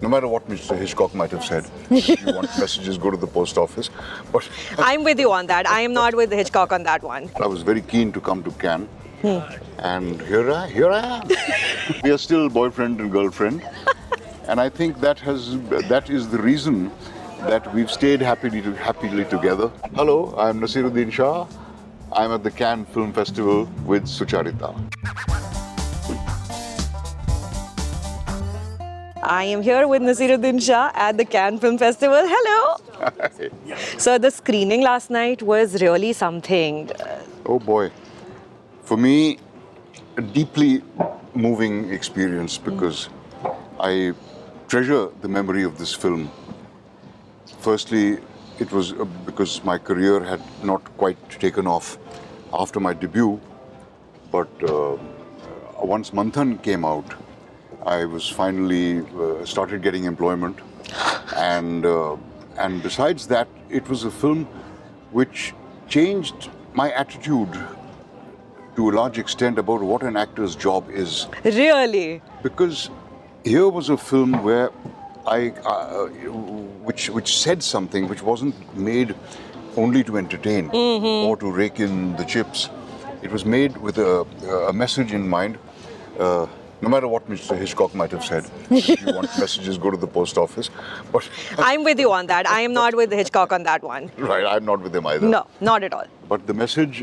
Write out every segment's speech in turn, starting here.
No matter what Mr. Hitchcock might have said, if you want messages, go to the post office. But I'm with you on that. I am not with Hitchcock on that one. I was very keen to come to Cannes, and here I am. We are still boyfriend and girlfriend, and I think that is the reason that we've stayed happily together. Hello, I'm Naseeruddin Shah. I'm at the Cannes Film Festival with Sucharita. I am here with Naseeruddin Shah at the Cannes Film Festival. Hello. So the screening last night was really something. Oh boy. For me, a deeply moving experience because I treasure the memory of this film. Firstly, it was because my career had not quite taken off after my debut, but once Manthan came out, I was finally started getting employment, and besides that, it was a film which changed my attitude to a large extent about what an actor's job is. Really? Because here was a film where which said something which wasn't made only to entertain or to rake in the chips. It was made with a message in mind. No matter what Mr. Hitchcock might have said, if you want messages, go to the post office. But I'm with you on that. I am not with Hitchcock on that one. right, I'm not with him either. No, not at all. But the message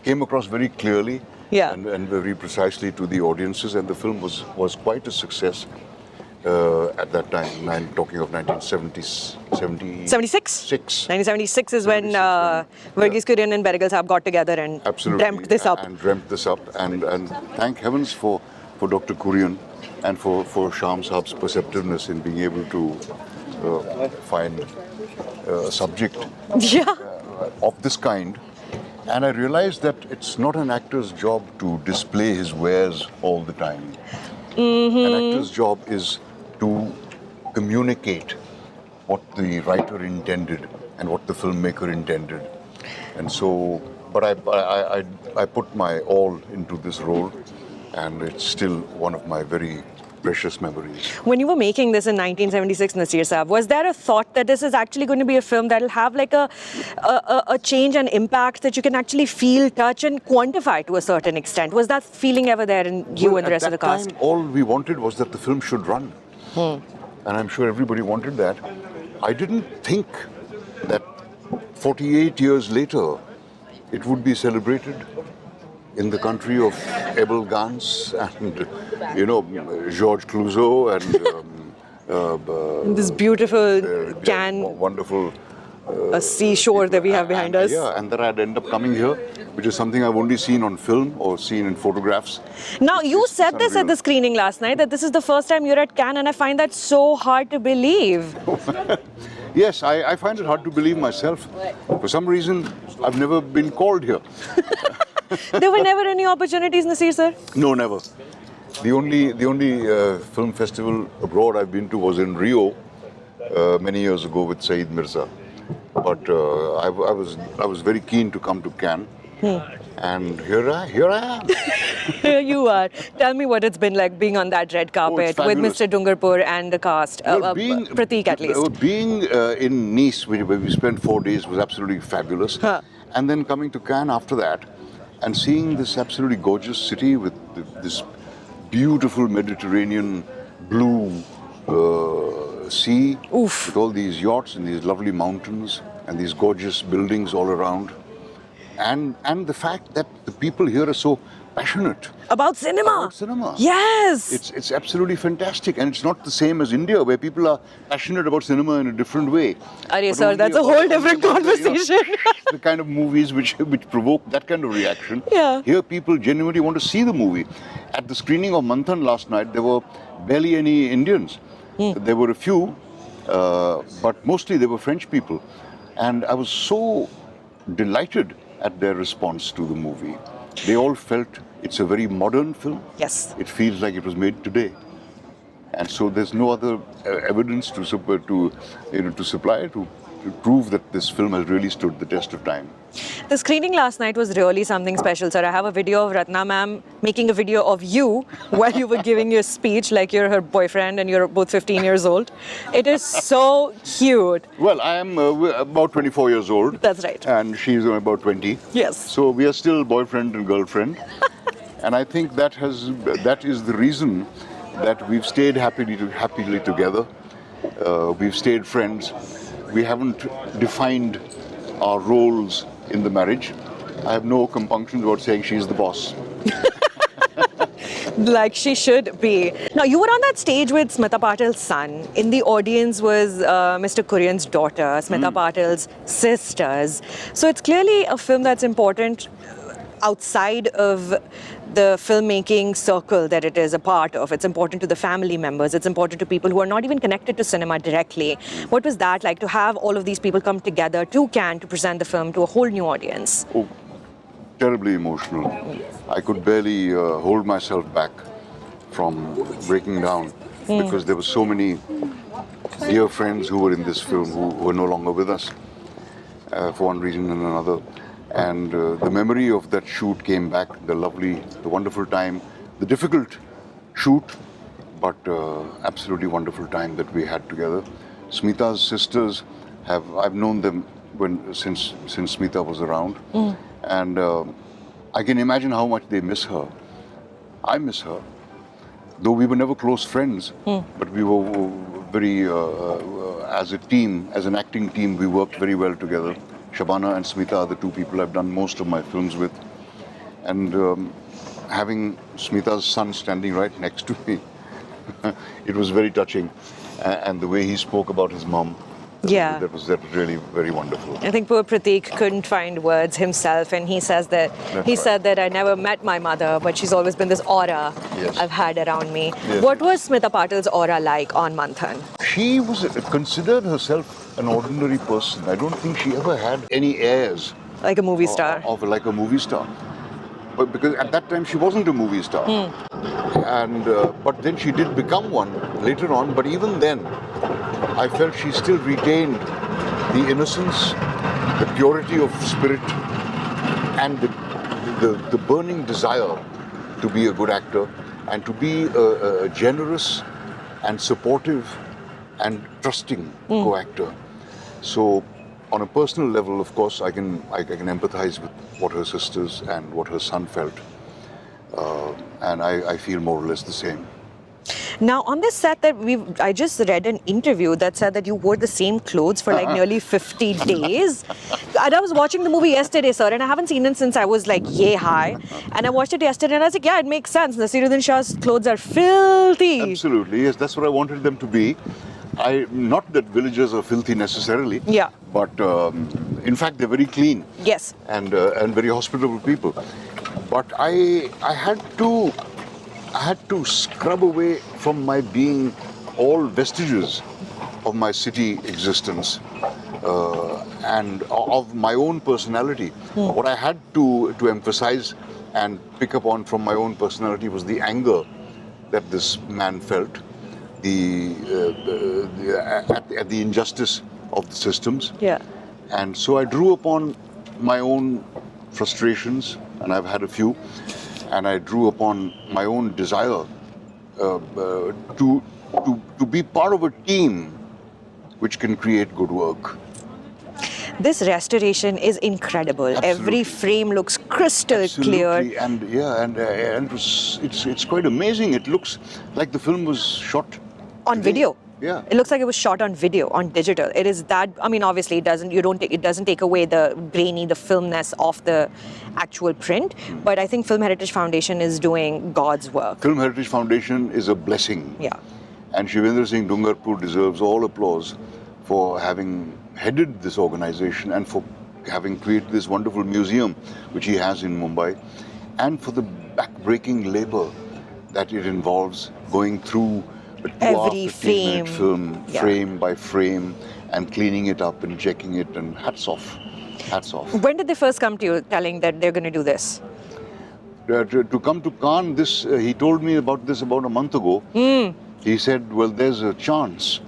came across very clearly and very precisely to the audiences, and the film was quite a success at that time. I'm talking of 76? 1976. 1976 is when Verghese Kurian and Benegal Saab got together and dreamt this up. And thank heavens for Dr. Kurian and for Sham Saab's perceptiveness in being able to find a subject of this kind. And I realized that it's not an actor's job to display his wares all the time. An actor's job is to communicate what the writer intended and what the filmmaker intended. And so, but I put my all into this role, and it's still one of my very precious memories. When you were making this in 1976, Nasir Saab, was there a thought that this is actually going to be a film that will have like a change and impact that you can actually feel, touch and quantify to a certain extent? Was that feeling ever there in you and the rest of the cast? At that time, all we wanted was that the film should run. And I'm sure everybody wanted that. I didn't think that 48 years later, it would be celebrated in the country of Abel Gance and, Georges Clouzot and this beautiful wonderful a seashore that we have behind us. Yeah, and that I'd end up coming here, which is something I've only seen on film or seen in photographs. Now, you said this at the screening last night, that this is the first time you're at Cannes, and I find that so hard to believe. Yes, I find it hard to believe myself. For some reason, I've never been called here. There were never any opportunities, Nasir sir? No, never. The only film festival abroad I've been to was in Rio many years ago with Saeed Mirza. But I was very keen to come to Cannes, and here I am. Here you are. Tell me what it's been like being on that red carpet with Mr. Dungarpur and the cast, Prateek at least. Being in Nice, where we spent 4 days, was absolutely fabulous. And then coming to Cannes after that, and seeing this absolutely gorgeous city with this beautiful Mediterranean blue sea, with all these yachts and these lovely mountains and these gorgeous buildings all around, and the fact that the people here are so passionate about cinema. Yes. It's absolutely fantastic, and it's not the same as India, where people are passionate about cinema in a different way. Arey sir, that's a whole different conversation. The kind of movies which provoke that kind of reaction. Yeah. Here people genuinely want to see the movie. At the screening of Manthan last night, there were barely any Indians. There were a few, but mostly they were French people. And I was so delighted at their response to the movie. They all felt it's a very modern film. Yes. It feels like it was made today. And so there's no other evidence to supply to prove that this film has really stood the test of time. The screening last night was really something special, sir. I have a video of Ratna ma'am making a video of you while you were giving your speech, like you're her boyfriend and you're both 15 years old. It is so cute. Well, I am about 24 years old. That's right. And she's about 20. Yes. So we are still boyfriend and girlfriend. And I think that is the reason that we've stayed happily together. We've stayed friends. We haven't defined our roles in the marriage. I have no compunctions about saying she's the boss. Like she should be. Now, you were on that stage with Smita Patil's son. In the audience was Mr. Kurian's daughter, Smita Patil's sisters. So it's clearly a film that's important outside of the filmmaking circle that it is a part of. It's important to the family members. It's important to people who are not even connected to cinema directly. What was that like to have all of these people come together to Cannes to present the film to a whole new audience? Oh, terribly emotional. I could barely hold myself back from breaking down because there were so many dear friends who were in this film who were no longer with us for one reason and another. And the memory of that shoot came back, the wonderful time, the difficult shoot, but absolutely wonderful time that we had together. Smita's sisters I've known them since Smita was around, and I can imagine how much they miss her. I miss her, though we were never close friends, but we were very, as a team, as an acting team, we worked very well together. Shabana and Smita are the two people I've done most of my films with. And having Smita's son standing right next to me, it was very touching. And the way he spoke about his mom, that was really very wonderful. I think poor Prateek couldn't find words himself, and he says that said that I never met my mother, but she's always been this aura I've had around me. Yes. What was Smita Patil's aura like on Manthan? She was considered herself an ordinary person. I don't think she ever had any airs Like a movie star. of like a movie star. But because at that time she wasn't a movie star. And but then she did become one later on. But even then, I felt she still retained the innocence, the purity of spirit, and the burning desire to be a good actor and to be a generous and supportive and trusting co-actor. So on a personal level, of course, I can empathize with what her sisters and what her son felt. And I feel more or less the same. Now, on this set I just read an interview that said that you wore the same clothes for like nearly 50 days. And I was watching the movie yesterday, sir, and I haven't seen it since I was like yay high. And I watched it yesterday and I was like, yeah, it makes sense. Nasiruddin Shah's clothes are filthy. Absolutely, yes, that's what I wanted them to be. Not that villagers are filthy necessarily, but in fact they're very clean. Yes. And very hospitable people. But I had to scrub away from my being all vestiges of my city existence and of my own personality. What I had to emphasize and pick up on from my own personality was the anger that this man felt, at the injustice of the systems. Yeah. And so I drew upon my own frustrations, and I've had a few, and I drew upon my own desire to be part of a team which can create good work. This restoration is incredible. Absolutely. Every frame looks crystal clear. And it's quite amazing. It looks like the film was shot On today. video. Yeah. It looks like it was shot on video, on digital. It is that, I mean, obviously it doesn't take away the grainy, the filmness of the actual print, but I think Film Heritage Foundation is doing God's work. Film Heritage Foundation is a blessing. Yeah. And Shivendra Singh Dungarpur deserves all applause for having headed this organization and for having created this wonderful museum which he has in Mumbai, and for the back-breaking labor that it involves, going through a 2 hour, 15-minute film, frame by frame, and cleaning it up and checking it, and hats off. Hats off. When did they first come to you telling that they're going to do this? To come to Cannes, he told me about this about a month ago. He said, well, there's a chance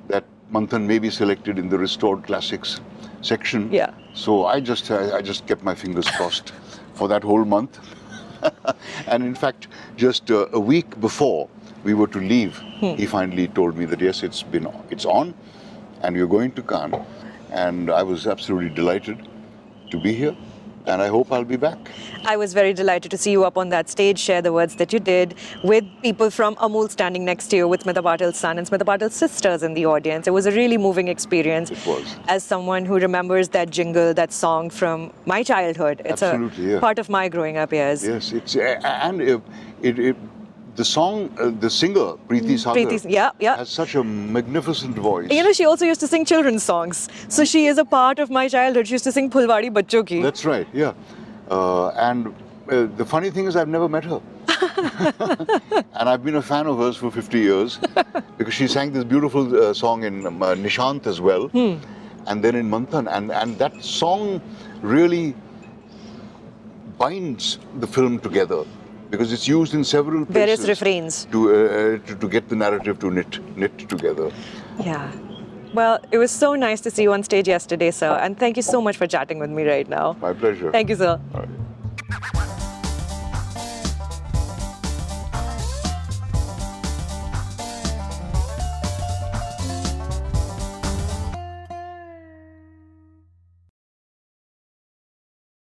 that Manthan may be selected in the Restored Classics section. Yeah. So I just kept my fingers crossed for that whole month. And in fact, just a week before we were to leave, he finally told me that yes, it's on, and you're going to Cannes. And I was absolutely delighted to be here, and I hope I'll be back. I was very delighted to see you up on that stage, share the words that you did, with people from Amul standing next to you, with Smita Patil's son and Smita Patil's sisters in the audience. It was a really moving experience. It was. As someone who remembers that jingle, that song from my childhood. It's Absolutely, yeah. part of my growing up years. Yes, the song, the singer Preeti Sagar yeah. has such a magnificent voice. You know, she also used to sing children's songs. So she is a part of my childhood. She used to sing Phulwadi Bachcho Ki. That's right, yeah. And the funny thing is, I've never met her. And I've been a fan of hers for 50 years because she sang this beautiful song in Nishant as well, and then in Manthan. And that song really binds the film together because it's used in several places. Various refrains. To get the narrative to knit together. Yeah. Well, it was so nice to see you on stage yesterday, sir. And thank you so much for chatting with me right now. My pleasure. Thank you, sir. All right.